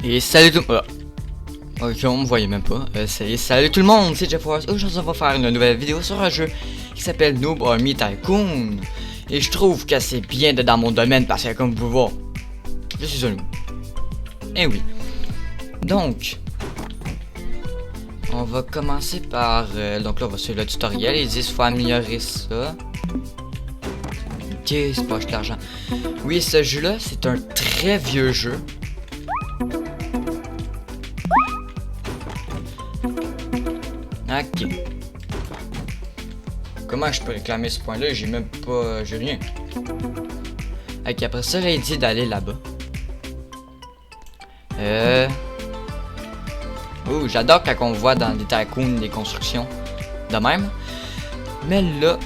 Et salut tout le monde. Ok, on me voyait même pas. Salut tout le monde, c'est Jeff Wars. Aujourd'hui, on va faire une nouvelle vidéo sur un jeu qui s'appelle Noob Army Tycoon. Et je trouve que c'est bien d'être dans mon domaine parce que, comme vous pouvez voir, je suis un noob. Eh oui. Donc, on va commencer par. Donc là, on va suivre le tutoriel. Ils disent qu'il faut améliorer ça. Ok, c'est pas acheter l'argent. Oui, ce jeu-là, c'est un très vieux jeu. Ok. Comment je peux réclamer ce point-là? J'ai même pas... j'ai rien. Ok, après ça, il dit d'aller là-bas. Oh, j'adore quand on voit dans des tycoons des constructions de même. Mais là,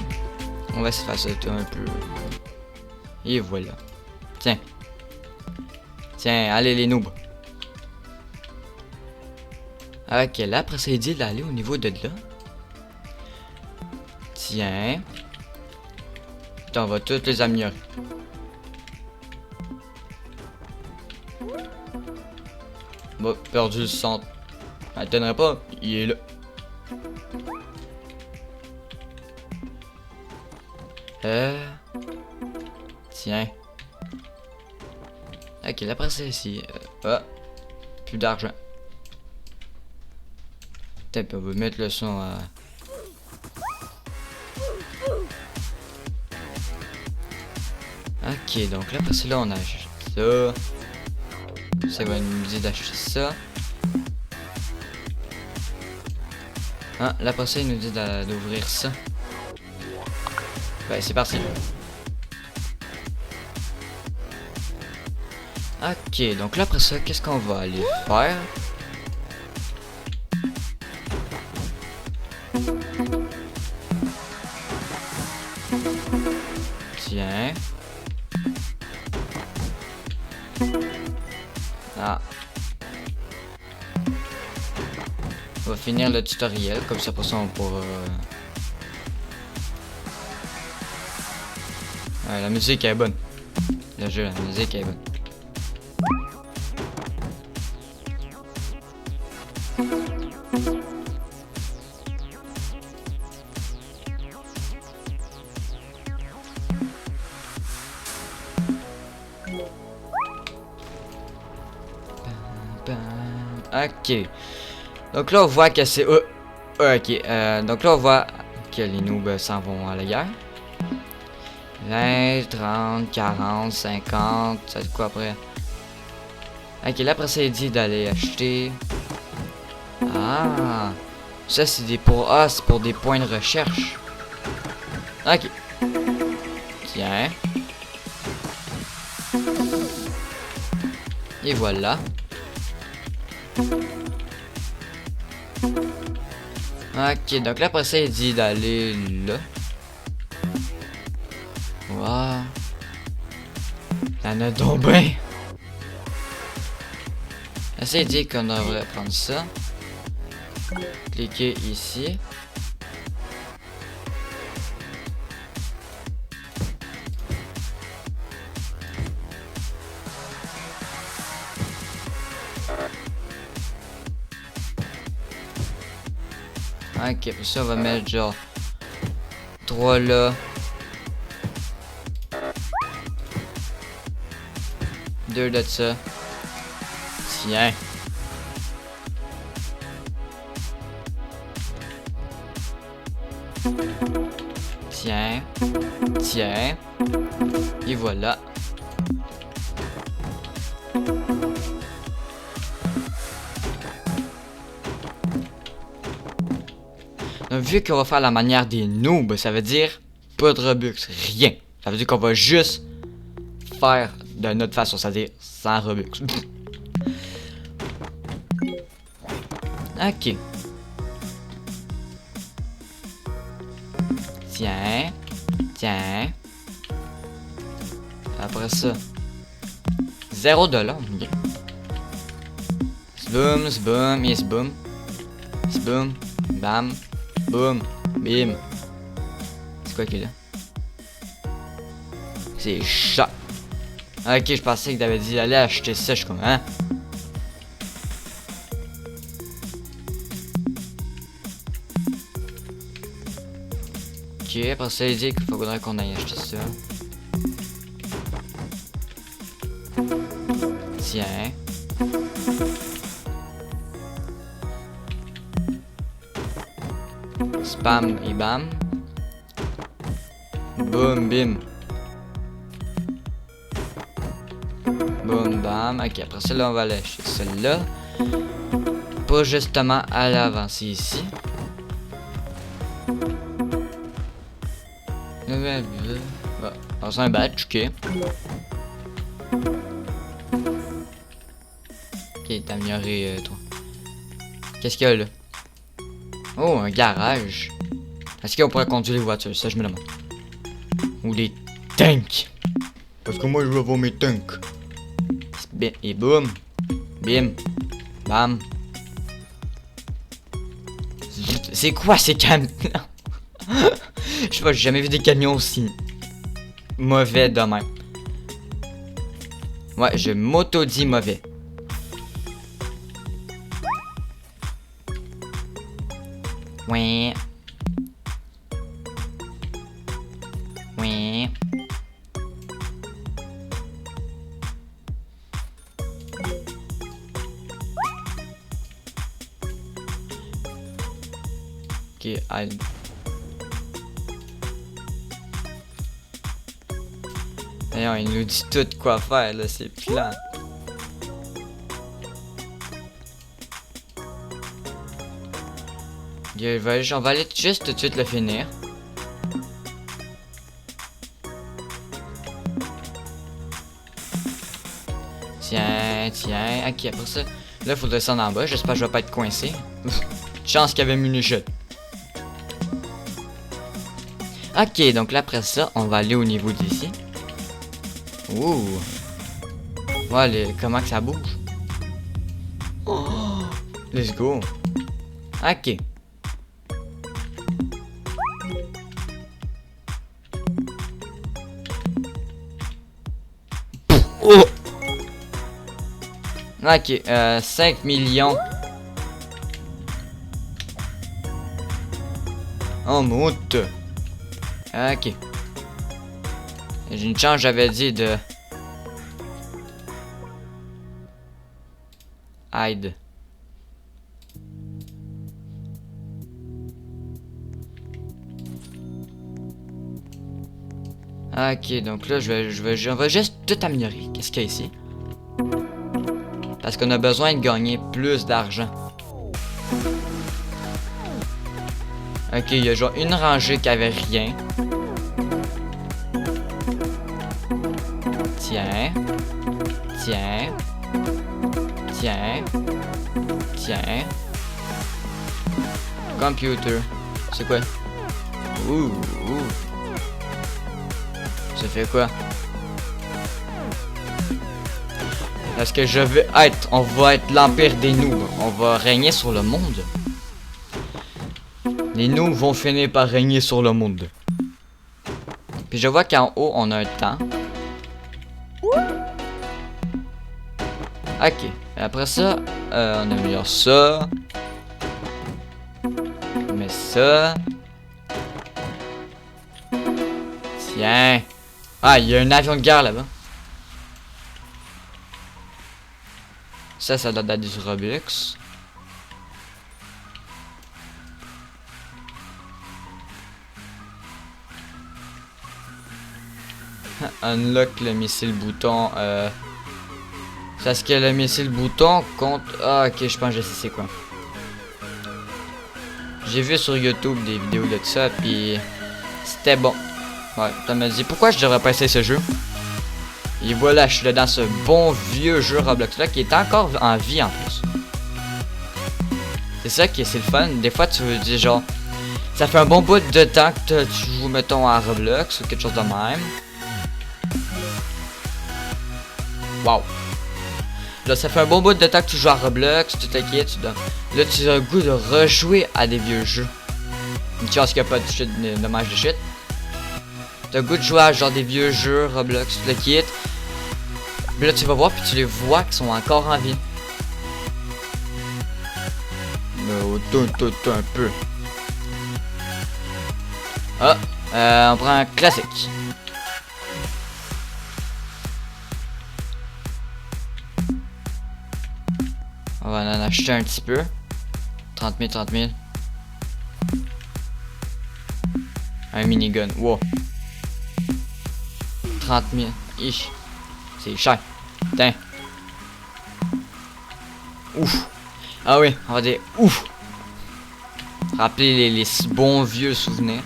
on va se faire ça un peu. Et voilà. Tiens. Tiens, allez les noobs. Ok, là, après ça, il dit d'aller au niveau de là. Tiens. Putain, on va toutes les améliorer. Bon, perdu le centre. M'étonnerait pas, il est là. Tiens. Ok, là, après ça, ici. Plus d'argent. Peut-être on va mettre le son à... Ok, donc là, parce que là, on achète ça. Ça va nous dire d'acheter ça. Ah, là, après ça, il nous dit d'ouvrir ça. Ben, c'est parti. Ok, donc là, après ça, qu'est-ce qu'on va aller faire? Tiens. Ah. On va finir le tutoriel, comme ça pour ça on pourra... Ouais, la musique est bonne. Le jeu, la musique est bonne. Ok. Donc là on voit que c'est... ok. Donc là on voit que les noobs s'en vont à la guerre. 20, 30, 40, 50... Ça dit quoi après? Ok, là après ça il dit d'aller acheter... Ah! Ça c'est des pour... Ah, c'est pour des points de recherche. Ok. Tiens. Et voilà. Ok, donc là après ça il dit d'aller là. Waouh. Y'en a donc ben. Là ça il dit qu'on devrait prendre ça. Cliquer ici. Ok, pour ça on va mettre genre 3 là. 2 de ça. Tiens. Tiens. Tiens. Et voilà. Donc, vu qu'on va faire la manière des noobs, ça veut dire pas de Robux, rien. Ça veut dire qu'on va juste faire de notre façon, c'est-à-dire sans Robux. Ok. Tiens. Tiens. Après ça. 0 $. Okay. Sboom, sboom, et sboom. Sboom, bam, boom, bim. C'est quoi qui est là? C'est chat. Ok, je pensais que t'avais dit d'aller acheter ça, je suis comme, hein? Ok, après ça, il dit qu'il faudrait qu'on aille acheter ça. Tiens. Spam et bam. Boum, bim. Boum, bam. Ok, après ça, là, on va aller acheter celle-là. Pas justement à l'avant, c'est ici. Nouvelle ville. Ah, dans un badge, ok. Ok, t'as amélioré toi. Qu'est-ce qu'il y a là? Oh, un garage. Est-ce qu'on pourrait conduire les voitures? Ça, je me demande. Ou des tanks. Parce que moi, je veux avoir mes tanks. Et boum. Bim. Bam. C'est quoi ces camions? Je sais pas, j'ai jamais vu des camions aussi mauvais de même. Ouais, je m'auto-dis mauvais. Ouais. Ouais. Ok, allez. D'ailleurs, il nous dit tout quoi faire, là, c'est plat. On va aller juste tout de suite le finir. Tiens, tiens, ok, après ça, là, il faut descendre en bas, j'espère que je vais pas être coincé. Chance qu'il y avait une chute. Ok, donc là, après ça, on va aller au niveau d'ici. Ouh. Ouais, comment que ça bouge? Oh, let's go. Ok. Oh. Ok, 5 millions. En monte. Ok. J'ai une chance, j'avais dit de... Hide. Ok, donc là, on va juste tout améliorer. Qu'est-ce qu'il y a ici? Parce qu'on a besoin de gagner plus d'argent. Ok, il y a genre une rangée qui avait rien. Tiens. Tiens. Tiens. Tiens. Computer. C'est quoi? Ouh. Ça fait quoi? Est-ce que je veux être? On va être l'empire des noobs. On va régner sur le monde. Les noobs vont finir par régner sur le monde. Puis je vois qu'en haut, on a un temps. Ok. Après ça, on améliore ça. On met ça. Tiens. Ah, il y a un avion de guerre là-bas. Ça doit être du Robux. Unlock le missile bouton. Est-ce que le missile bouton compte... Ah, ok, je pense que je sais c'est quoi. J'ai vu sur YouTube des vidéos de ça, puis c'était bon. Ouais, ça me dit pourquoi je devrais pas essayer ce jeu. Et voilà, je suis là dans ce bon vieux jeu Roblox là qui est encore en vie en plus. C'est ça qui est le fun. Des fois tu veux dire genre, ça fait un bon bout de temps que tu joues mettons à Roblox ou quelque chose de même. Wow. Là ça fait un bon bout de temps que tu joues à Roblox, tu t'inquiètes, là tu as le goût de rejouer à des vieux jeux. Une chance qu'il n'y a pas de shit, de dommage de shit. T'as le goût de jouer à genre des vieux jeux Roblox, tu le quittes. Mais là tu vas voir puis tu les vois qui sont encore en vie. Mais un peu. Ah, On prend un classique. On va en acheter un petit peu. 30 000, 30 000. Un minigun. Wow. 30 000. Ich. C'est cher. Putain. Ouf. Ah oui, on va dire ouf. Rappeler les bons vieux souvenirs.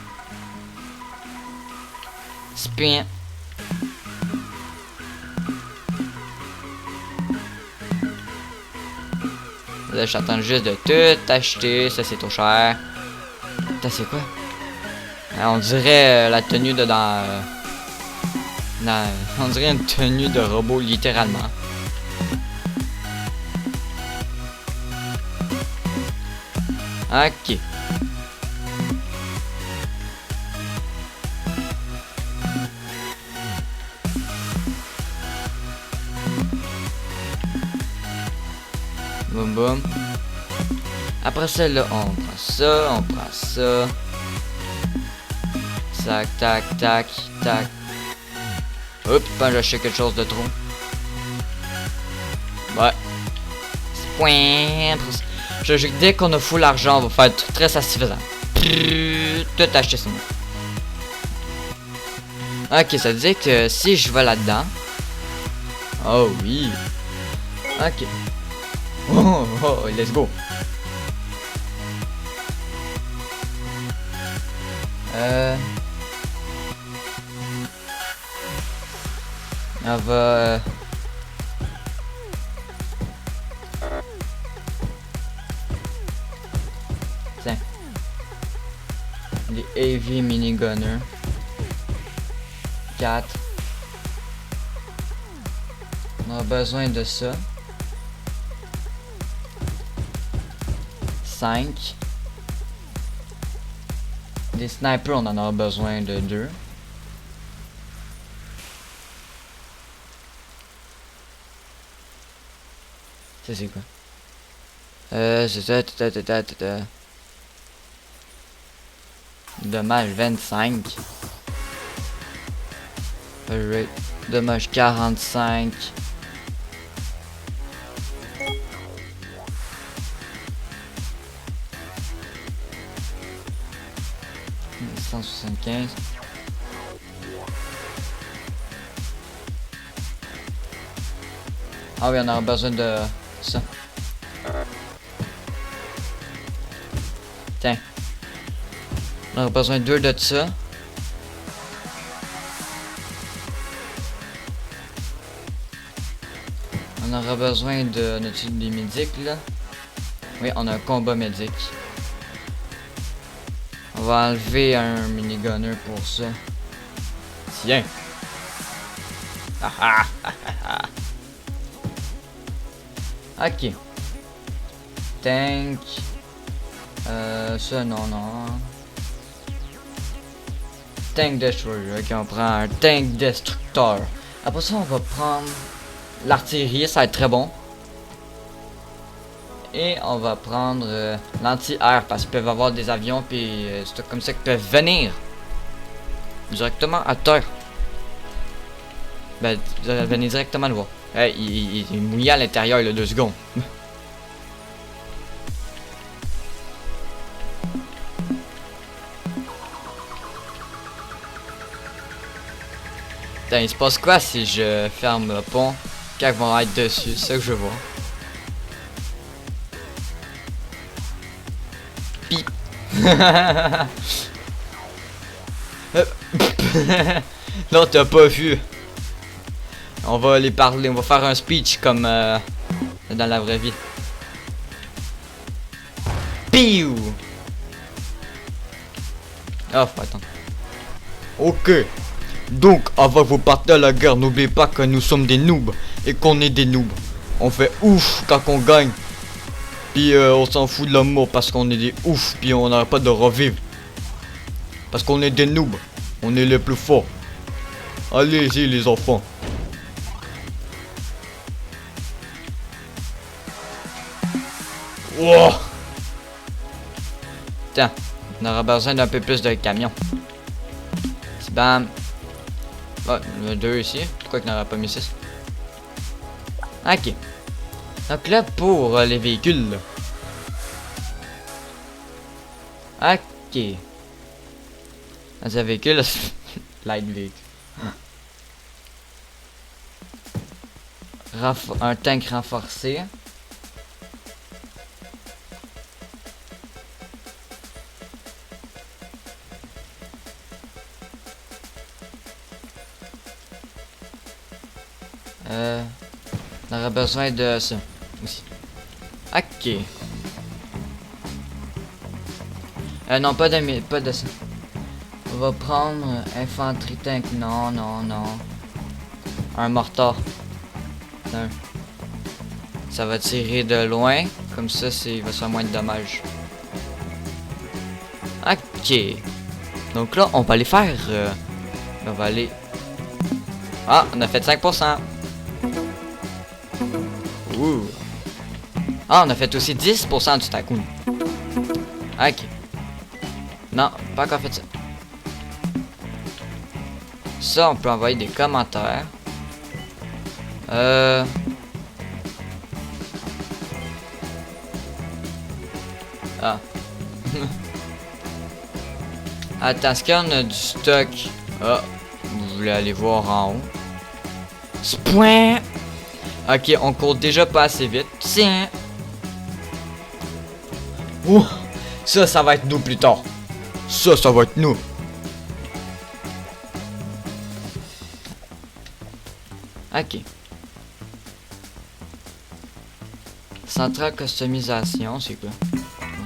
Spin. Là, j'attends juste de tout acheter. Ça, c'est trop cher. Putain, c'est quoi? On dirait la tenue de dans... on dirait une tenue de robot, littéralement. Ok. Boum boum. Après ça, là, on prend ça, on prend ça. Tac, tac, tac, tac. Oups, j'ai acheté quelque chose de trop. Ouais. Point. Dès qu'on a full l'argent, on va faire être très satisfaisant. Tout acheter ça. Ok, ça veut dire que si je vais là-dedans. Oh oui. Ok. Oh, oh, let's go. On va... Tiens. Les AV minigunner. 4. On a besoin de ça. 5. Des snipers, on en aura besoin de 2. Ça c'est quoi? C'est ça. Dommage 25. Dommage 45. « 175. » Ah oui, on aura besoin de ça. Tiens. On aura besoin de 2 de ça. On aura besoin de notre des médics là. Oui, on a un combat médic. On va enlever un minigunner pour ça. Tiens. Ok. Tank. Ça non. Tank Destroyer. Ok, on prend un Tank Destructor. Après ça, on va prendre l'artillerie, ça va être très bon. Et on va prendre l'anti-air parce qu'ils peuvent avoir des avions puis c'est comme ça qu'ils peuvent venir directement à terre. Ben, venez directement le voir. Hey, il est mouillé à l'intérieur, il a 2 secondes. Putain, il se passe quoi si je ferme le pont quand ils vont être dessus? C'est ça que je vois. Pip. Non, t'as pas vu. On va les parler, on va faire un speech comme dans la vraie vie. Piou. Ah, faut attendre. Ok. Donc, avant que vous partez à la guerre, n'oubliez pas que nous sommes des noobs et qu'on est des noobs. On fait ouf quand on gagne. Puis on s'en fout de la mort parce qu'on est des ouf. Puis on n'arrête pas de revivre. Parce qu'on est des noobs. On est les plus forts. Allez-y les enfants. Wow. Tiens, on aura besoin d'un peu plus de camions. bam. Oh, le 2 ici. Pourquoi qu'il n'aurait pas mis 6? Ok. Donc là, pour les véhicules. Ok. Dans un véhicule, light vehicle. Un tank renforcé. On aurait besoin de ça aussi. Ok. Non, pas de ça. On va prendre infanterie tank. Non, non, non. Un mortar. Non. Ça va tirer de loin. Comme ça, il va se faire moins de dommages. Ok. Donc là, on va aller faire... on va aller... Ah, on a fait 5%. Ouh. Ah, on a fait aussi 10% du Tycoon. Ok. Non, pas encore fait ça. Ça, on peut envoyer des commentaires. Ah. Attends, est-ce qu'on a du stock? Ah, vous voulez aller voir en haut? Point. Ok, on court déjà pas assez vite. Tiens. Ouh. Ça va être nous plus tard. Ça va être nous. Ok. Centrale customisation, c'est quoi?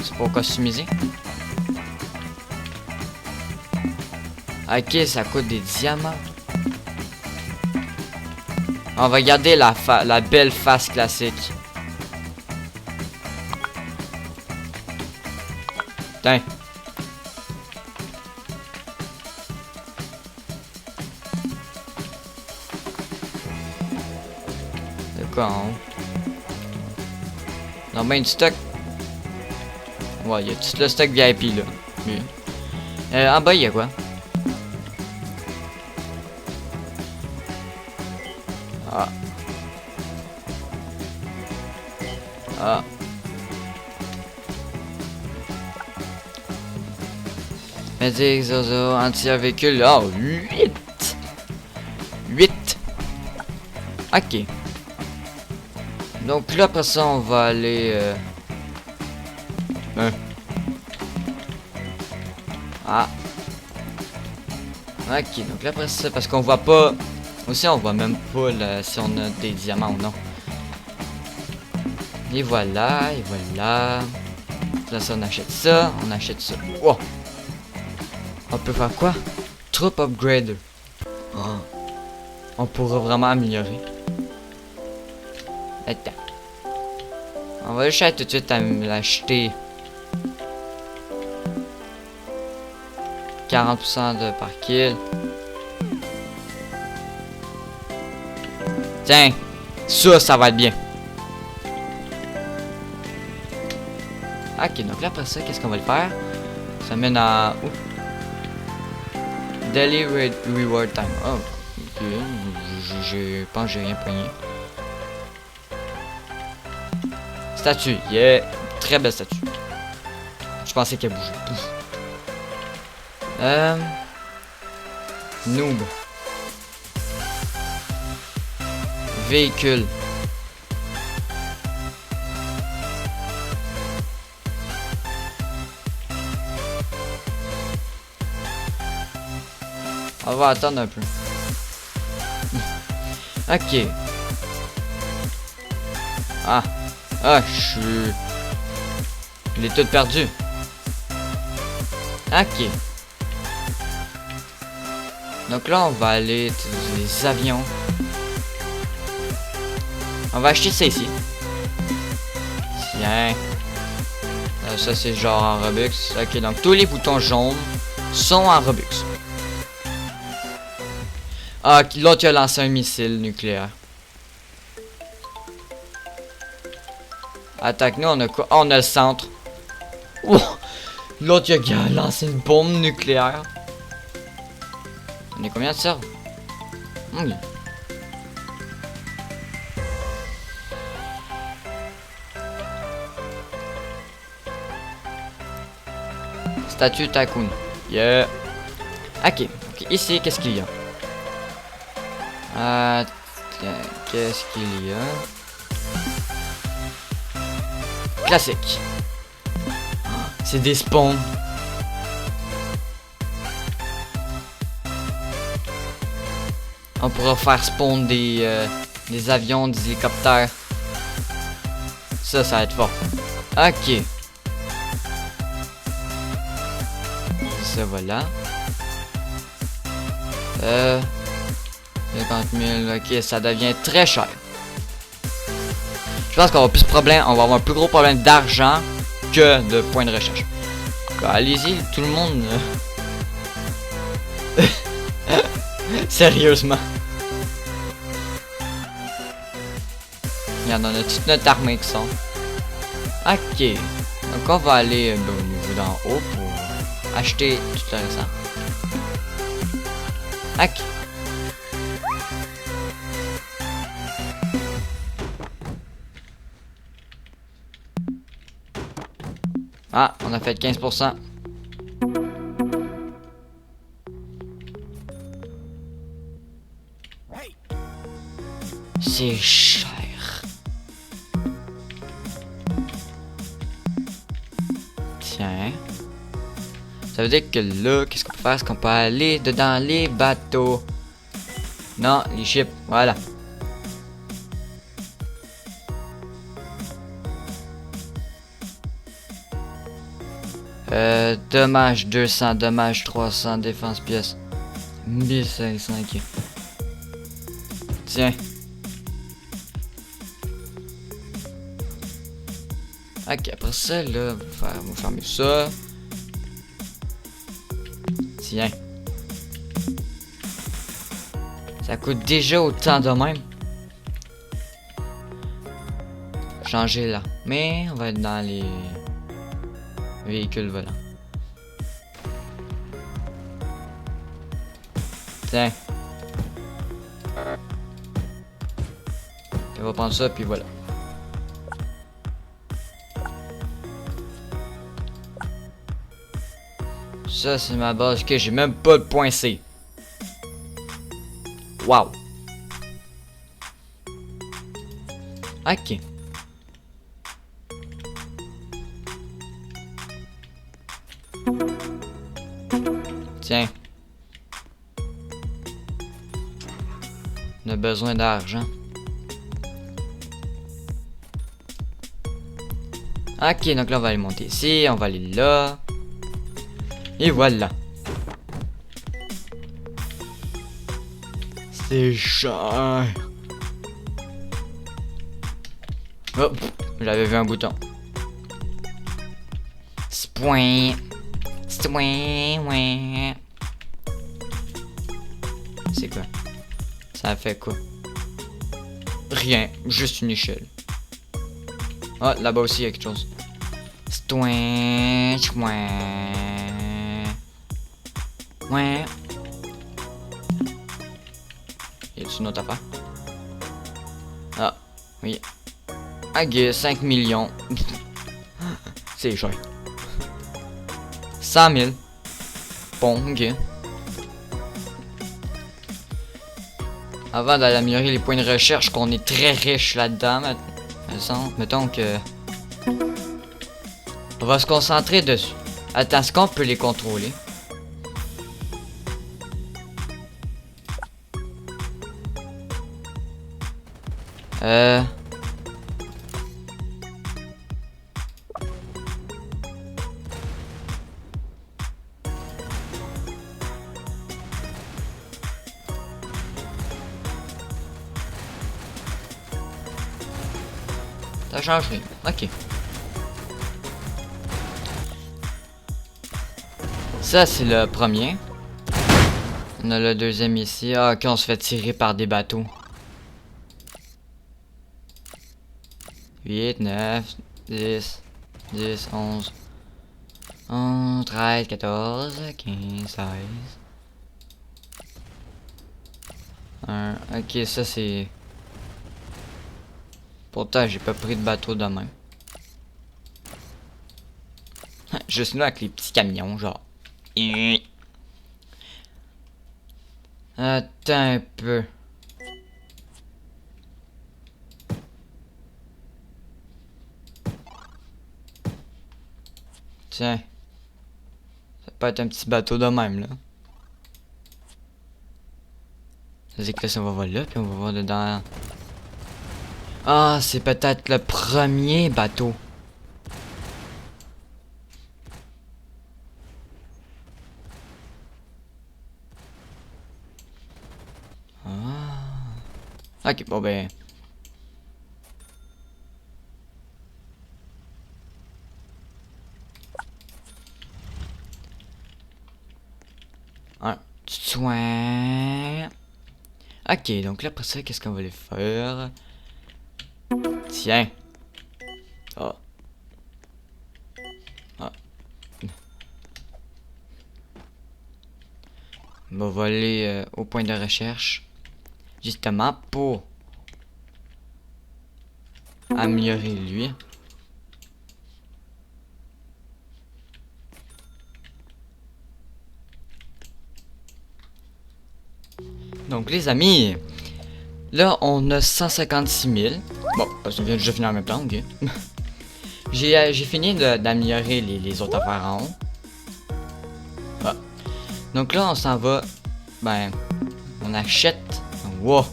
C'est pour customiser? Ok, ça coûte des diamants. On va garder la belle face classique. Tiens. De quoi en haut? Non, ben du stock. Ouais, il y a tout le stock VIP là. Oui. En bas, il y a quoi? Ah. Ah. Medic, Zozo, anti-véhicule. Oh, 8. 8. Ok. Donc là, après ça, on va aller... Ah. Ok, donc là, après ça, parce qu'on voit pas... Aussi, on voit même pas là, si on a des diamants ou non. Et voilà, et voilà. Là, ça, on achète ça, on achète ça. Wow. On peut faire quoi? Troupe upgrade. Oh. On pourra vraiment améliorer. Attends. On va juste tout de suite à l'acheter. 40% de par kill. Tiens, ça va être bien. Ok, donc là après ça, qu'est-ce qu'on va le faire? Ça mène à... Oh. Daily reward time. Oh, ok. Je pense que j'ai rien pogné. Statue, yeah. Très belle statue. Je pensais qu'elle bougeait. Noob. Véhicule. On va attendre un peu. Ok. Ah. Ah, je l'ai tout perdu. Ok. Donc là, on va aller utiliser les avions. On va acheter ça ici. Tiens. Ça, c'est genre en Robux. Ok, donc tous les boutons jaunes sont en Robux. Ah, l'autre, il a lancé un missile nucléaire. Attaque, nous, on a quoi? Oh, on a le centre. Oh, l'autre, il a lancé une bombe nucléaire. On est combien de serveurs? Oui. Statue Tycoon. Yeah. Ok. Ici, qu'est-ce qu'il y a? Qu'est-ce qu'il y a? Classique. C'est des spawns. On pourra faire spawn des avions, des hélicoptères. Ça va être fort. Ok. Ça, voilà. 50 000, ok, ça devient très cher. Je pense qu'on va plus de problème, on va avoir un plus gros problème d'argent que de points de recherche. Bah, allez-y, tout le monde. Sérieusement. Regarde, on a toute notre armée qui sont. Ok. Donc on va aller au niveau d'en haut pour acheter tout le restant. Ok. Ah, on a fait 15%. C'est cher. Tiens. Ça veut dire que là, qu'est-ce qu'on peut faire? Est-ce qu'on peut aller dedans les bateaux? Non, les ships, voilà. Dommage 200, dommage 300, défense pièce. 1500, ok. Tiens. Ok, après ça, là, on va fermer ça. Tiens. Ça coûte déjà autant de même. Changer là. Mais on va être dans les véhicules volants. Tiens. On va prendre ça, puis voilà. Ça, c'est ma base que j'ai même pas de point C. Wow. Ok. Tiens. On a besoin d'argent. Ok, donc là on va aller monter ici, on va aller là. Et voilà. C'est cher. Oh, j'avais vu un bouton. Spoin. Spoin. C'est quoi? Ça fait quoi? Rien, juste une échelle. Ah, là-bas aussi il y a quelque chose. Stoin. Stoin. Ouais. Y a-t-il une autre affaire? Ah, oui. Ok, 5 millions. C'est cher. 100 000. Bon, ok. Avant d'aller améliorer les points de recherche, qu'on est très riche là-dedans, mettons que... On va se concentrer dessus. Attends, est-ce qu'on peut les contrôler? Ça change rien. Ok. Ça, c'est le premier. On a le deuxième ici. Ah, ok, on se fait tirer par des bateaux. 8, 9, 10, 10, 11, 11, 13, 14, 15, 16. Ok, ça c'est... Pourtant, j'ai pas pris de bateau de même. Juste là avec les petits camions, genre. Attends un peu. Tiens. Ça peut être un petit bateau de même, là. C'est que là, ça, on va voir là, puis on va voir dedans. Ah, c'est peut-être le premier bateau. Ah. Ok, bon ben... Un soin. Ok, donc là, après ça, qu'est-ce qu'on va aller faire? Tiens. Ah. Ah. On va aller au point de recherche. Justement pour améliorer lui. Donc les amis, là on a 156 000. Bon, parce qu'on vient de juste finir en même temps, ok. J'ai fini d'améliorer les autres affaires en haut. Ah. Donc là on s'en va, ben, on achète. Wow.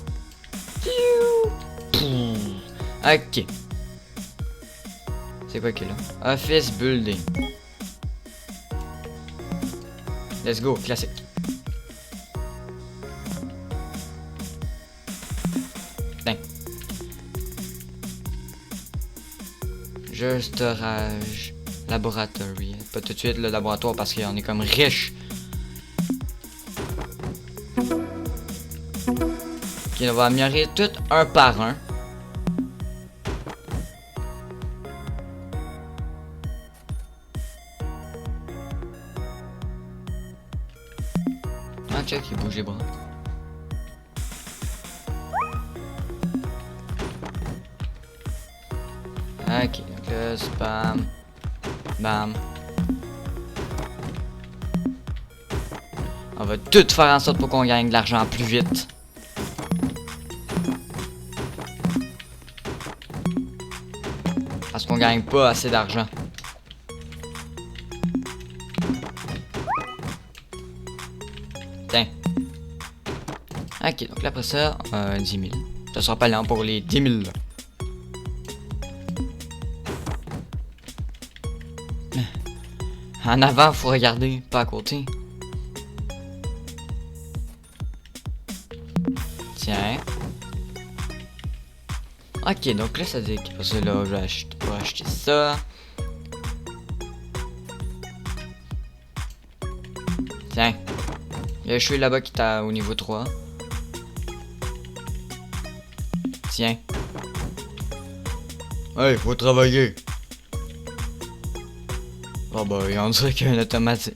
Ok. C'est quoi qui est là? Office building. Let's go, classique. Storage laboratory. Pas tout de suite le laboratoire parce qu'on est comme riche. Ok, on va améliorer tout un par un. Ah, check, il bouge les bras. Ok, donc là, spam. Bam. On va tout faire en sorte pour qu'on gagne de l'argent plus vite. Parce qu'on gagne pas assez d'argent. Tiens. Ok, donc là après ça, 10 000. Ça sera pas lent pour les 10 000. En avant, faut regarder, pas à côté. Tiens. Ok, donc là, ça dit que ça, là, je vais acheter ça. Tiens. Il y a un cheveu là-bas qui est au niveau 3. Tiens. Hey, faut travailler. Oh bah, on dirait qu'il y a un automatique.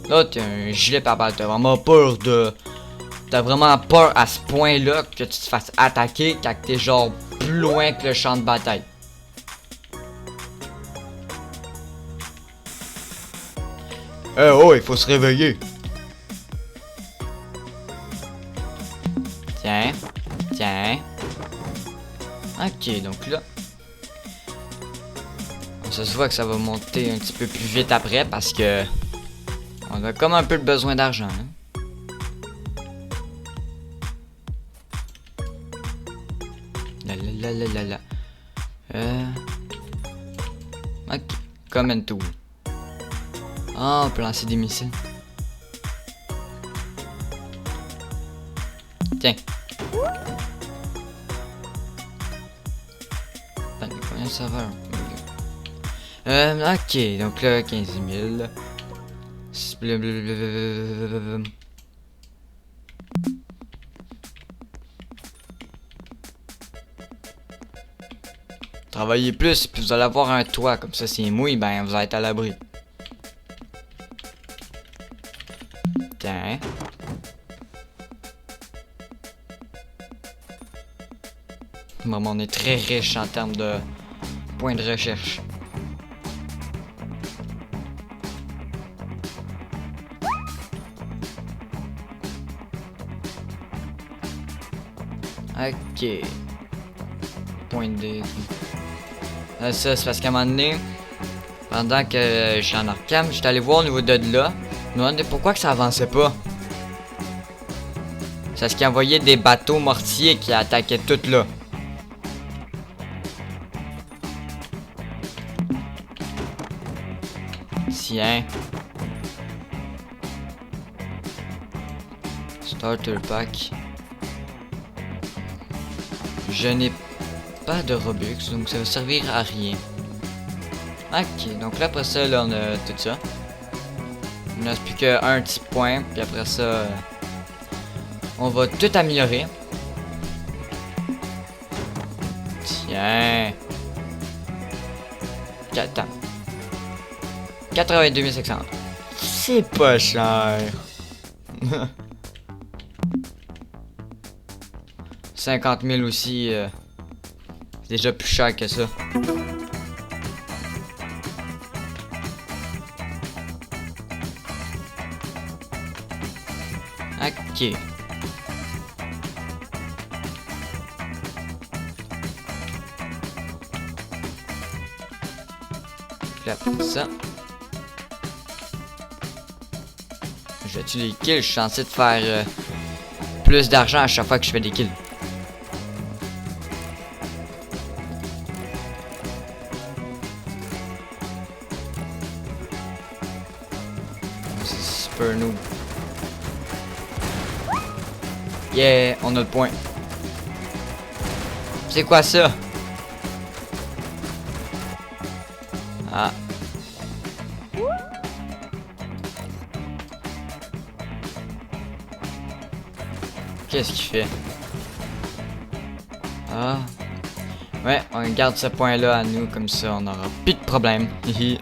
Là, t'as un gilet pare-balles. T'as vraiment peur de... T'as vraiment peur à ce point-là que tu te fasses attaquer quand t'es genre plus loin que le champ de bataille. Eh oh, il faut se réveiller. Tiens. Tiens. Ok, donc là... Ça se voit que ça va monter un petit peu plus vite après parce que... On a comme un peu besoin d'argent, hein. La. Ok, command tool. Ah, on peut lancer des missiles. Tiens. Attends, combien de serveurs? Ok, donc là, 15 000. Travaillez plus, puis vous allez avoir un toit. Comme ça, s'il mouille, ben vous allez être à l'abri. Vraiment, on est très riche en termes de points de recherche. Ok. Point D. Ça, c'est parce qu'à un moment donné, pendant que je suis en Arkham, j'étais allé voir au niveau de là. Je me demandais pourquoi que ça avançait pas. C'est parce qu'il envoyait des bateaux mortiers qui attaquaient tout là. Tiens. Starter pack. Je n'ai pas de Robux, donc ça va servir à rien. Ok, donc là après ça, là on a tout ça. Il ne reste plus qu'un petit point, puis après ça, on va tout améliorer. Tiens. Attends. 82 500. C'est pas cher. 50 000 aussi. C'est déjà plus cher que ça. Ok. Là, pour ça. Je vais tuer des kills. Je suis censé de faire plus d'argent à chaque fois que je fais des kills. C'est super noob. Yeah, on a le point. C'est quoi ça? Ah. Qu'est-ce qu'il fait? Ah. Ouais, on garde ce point-là à nous, comme ça on n'aura plus de problème. Hihi.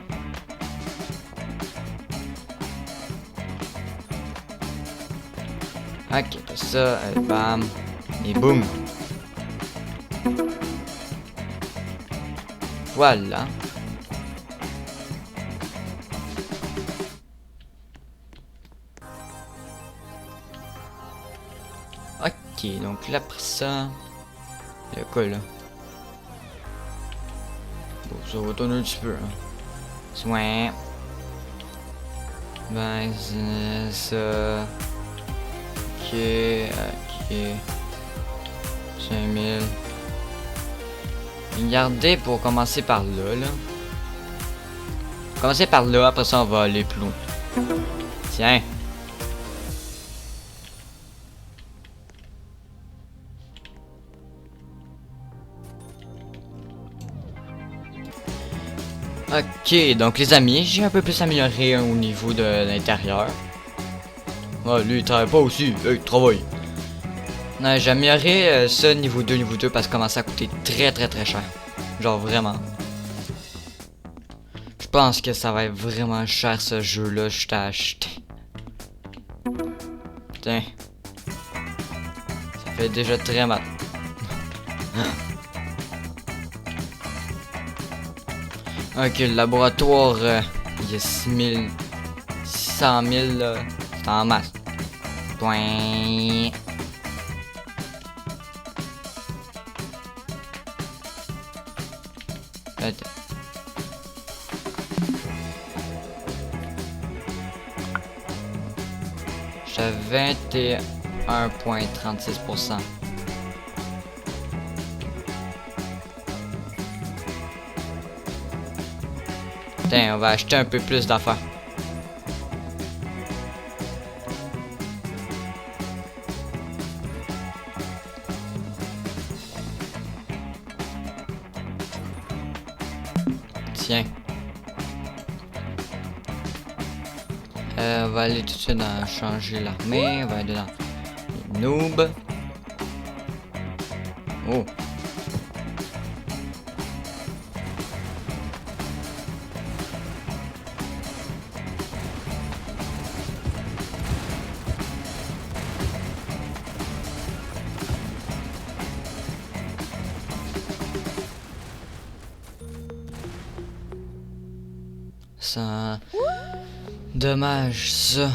Ok, ça, bam. Et boum. Voilà. Ok, donc là, après ça... Il y a quoi, là? Bon, ça va tourner un petit peu, hein. Soin. Ben, ça... Ok, ok. 5000. Regardez pour commencer par là, Commencer par là, après ça on va aller plus loin. Tiens. Ok, donc les amis, j'ai un peu plus amélioré au niveau de l'intérieur. Ah, lui il travaille pas aussi, il travaille. Non, j'ai amélioré ça niveau 2 parce que commence à coûter très cher. Genre vraiment. Je pense que ça va être vraiment cher ce jeu là, je t'ai acheté. Tiens. Ça fait déjà très mal. Ok, le laboratoire, il y a 600 000, c'est en masse. Point. Attends. J'ai 21,36%. Tiens, on va acheter un peu plus d'affaires. Tiens. On va aller tout de suite dans changer l'armée. On va aller dans les noobs. Oh. ça. Dommage, ça.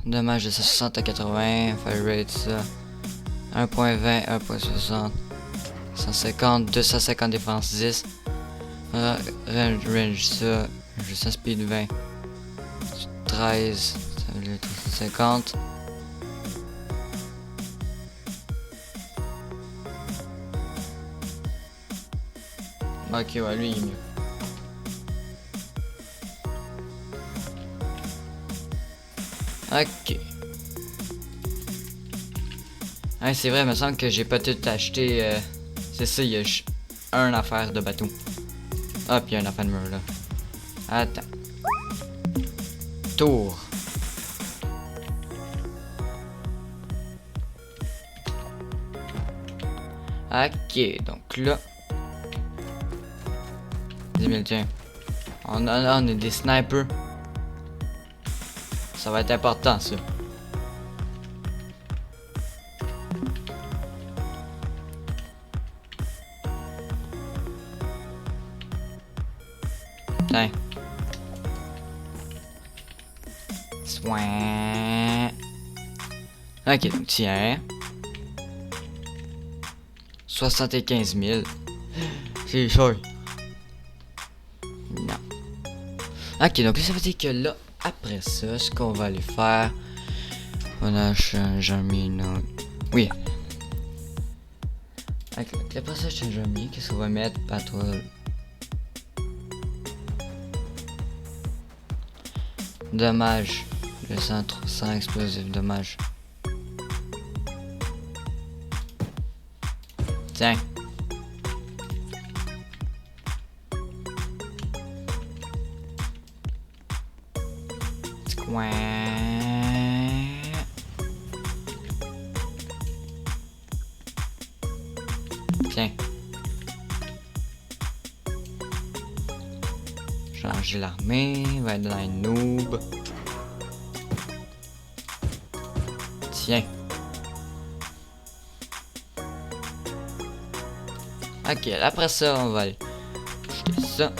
Dommage de 60 à 80. Fire rate, ça. 1.20, 1.60. 150, 250 défense 10. Range, ça. Juste speed 20. 13. 50. Ok, ouais, lui il est mieux. Ok. Ouais, c'est vrai, il me semble que j'ai pas tout acheté. C'est ça, il y a un affaire de bateau. Ah, puis il y a une affaire de mur là. Attends. Tour. Ok, donc là. 10 000, tiens. On est des snipers. Ça va être important, ça. Tiens. Soin. Ok, donc tiens. 75 000. C'est cher. Non. Ok, donc ça veut dire que là, après ça, ce qu'on va aller faire, on a changé un autre. Oui. Ok, donc après ça, change un qu'est-ce qu'on va mettre? Patrol. Dommage. Le centre sans explosif, dommage. Tiens. Coin. Tiens. Changer l'armée, va être dans les noob. Tiens. Ok, après ça, on va aller jeter ça.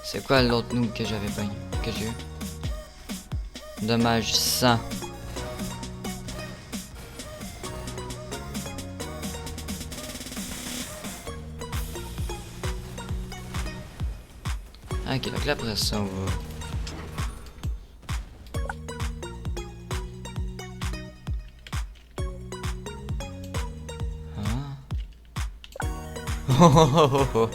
C'est quoi l'autre noob que j'avais pas que j'ai eu? Dommage 100. Ok, donc là après ça, on va... Oh.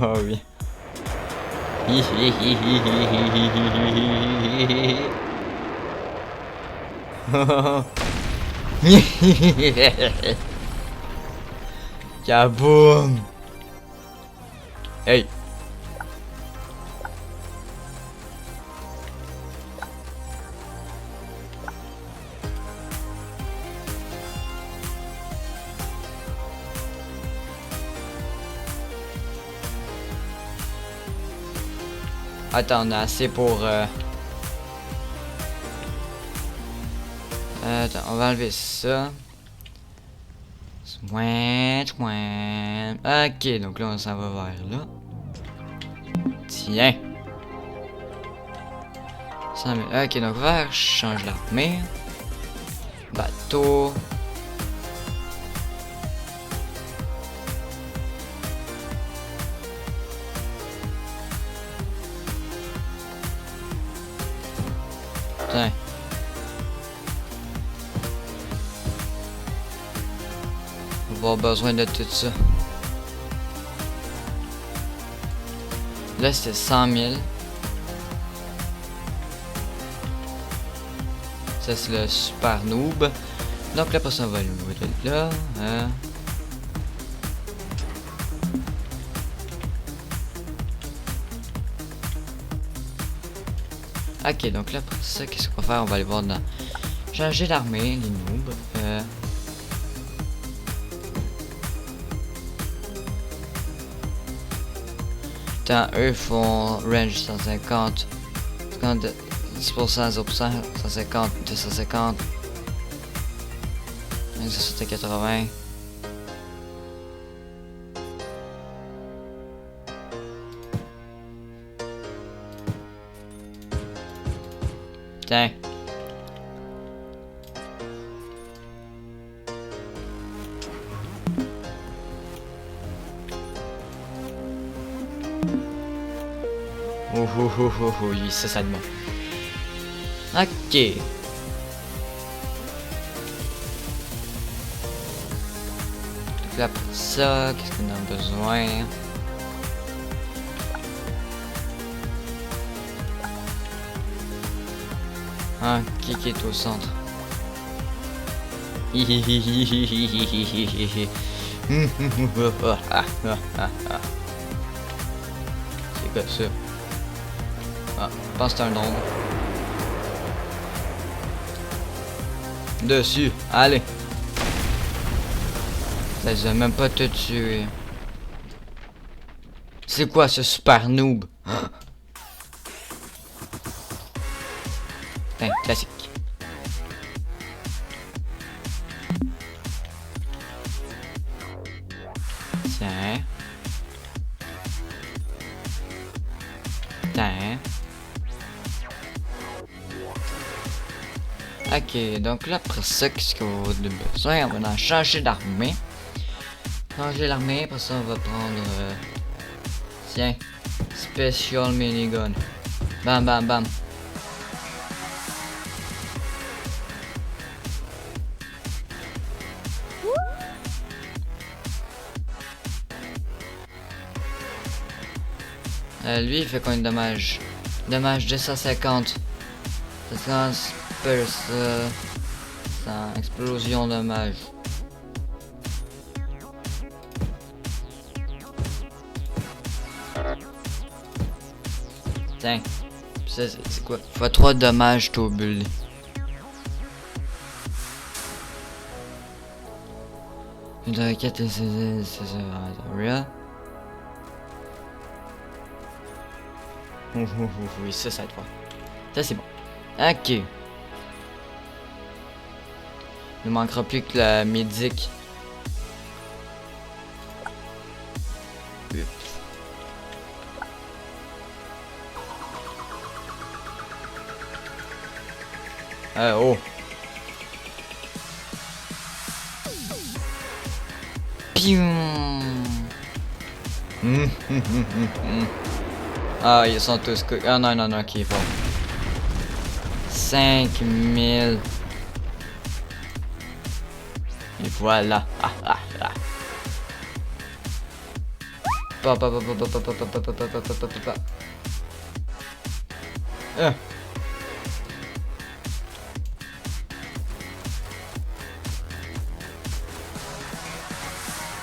Oh oui. Kaboom! Hey! Attends, on a assez pour... Attends, on va enlever ça. Soin. Ok, donc là, on s'en va vers là. Tiens. 100 000. Ok, donc vert, change l'armée. Bateau. Tiens. On va avoir besoin de tout ça. Là, c'était 100 000. Ça, c'est le super noob. Donc là, pour ça, on va aller de là. Hein. Ok, donc là, pour ça, qu'est-ce qu'on va faire? On va aller voir dans... Changer l'armée, les noobs. Attends, eux font range 150. 10%, 0%, 150, 250. 80. Tiens. Oui, ça demande. Ok. Là, pour ça, qu'est-ce qu'on a besoin? Ah, qui est au centre? C'est quoi ça? Ah, je pense que c'est un drone. Dessus, allez. Ça les a même pas te tué. C'est quoi ce super noob? Putain, classique. Tiens. Tiens. Ok, donc là, après ça, qu'est-ce qu'on va de besoin? On va en changer d'armée. Changer l'armée, après ça, on va prendre... tiens, Special Minigun. Bam, bam, bam. Lui, il fait combien de dommages? Dommage 250. 250 pulse. Sans explosion dommage. Tiens. C'est quoi? Fois 3 dommages au bully. Une raquette, c'est real. Oui, ça va être fort. Ça, c'est bon. Ok. Il ne manquera plus que la médic. Oh. Pium. Ah, ils sont tous... Ah non, non, non, qui est fort. 5000. Et voilà. Ah, ah, ah. Pa, pa, pa, pa, pa, pa, pa, pa, pa, pa, pa, pa, pa, pa.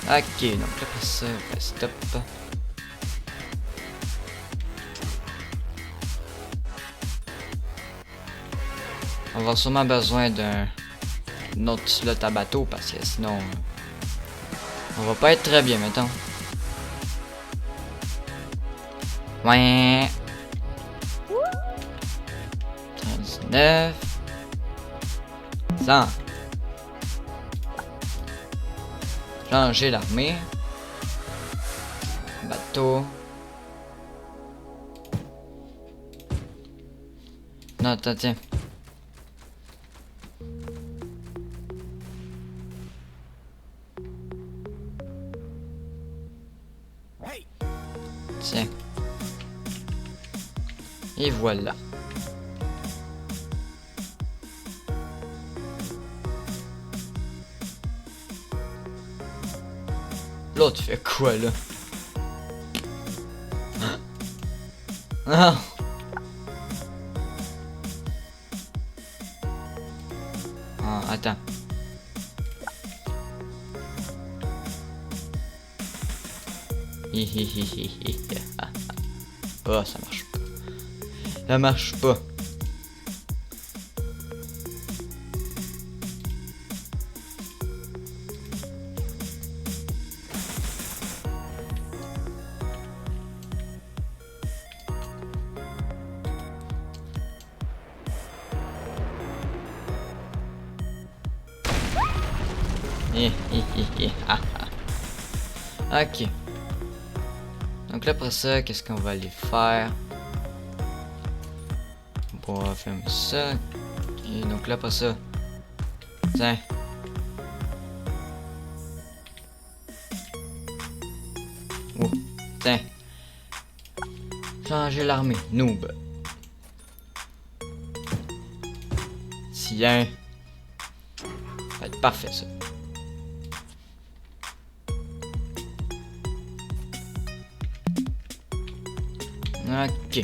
Ok, donc là, pour ça, stop. On va avoir sûrement besoin d'un autre slot à bateau parce que sinon on va pas être très bien maintenant. Ouais. 39 100. Changer l'armée. Bateau. Non, attends, tiens. Tiens. Et voilà. L'autre fait quoi là? Ah. Ah, attends. Oh, ça marche pas. Ça marche pas. Ok. Donc là, après ça, qu'est-ce qu'on va aller faire? On va fermer ça. Et donc là, après ça. Tiens. Oh, tiens. Changer l'armée. Noob. Tiens. Ça va être parfait, ça. Ok.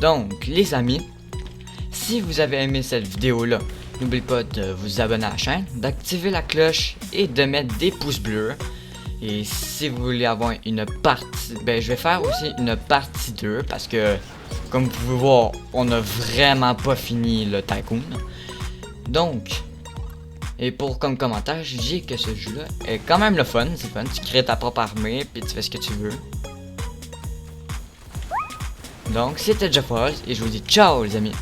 Donc, les amis, si vous avez aimé cette vidéo-là, n'oubliez pas de vous abonner à la chaîne, d'activer la cloche et de mettre des pouces bleus. Et si vous voulez avoir une partie, ben je vais faire aussi une partie 2 parce que, comme vous pouvez voir, on n'a vraiment pas fini le Tycoon. Donc, et pour comme commentaire, je dis que ce jeu-là est quand même le fun, c'est fun, tu crées ta propre armée, puis tu fais ce que tu veux. Donc, c'était Jeff Walls et je vous dis ciao les amis.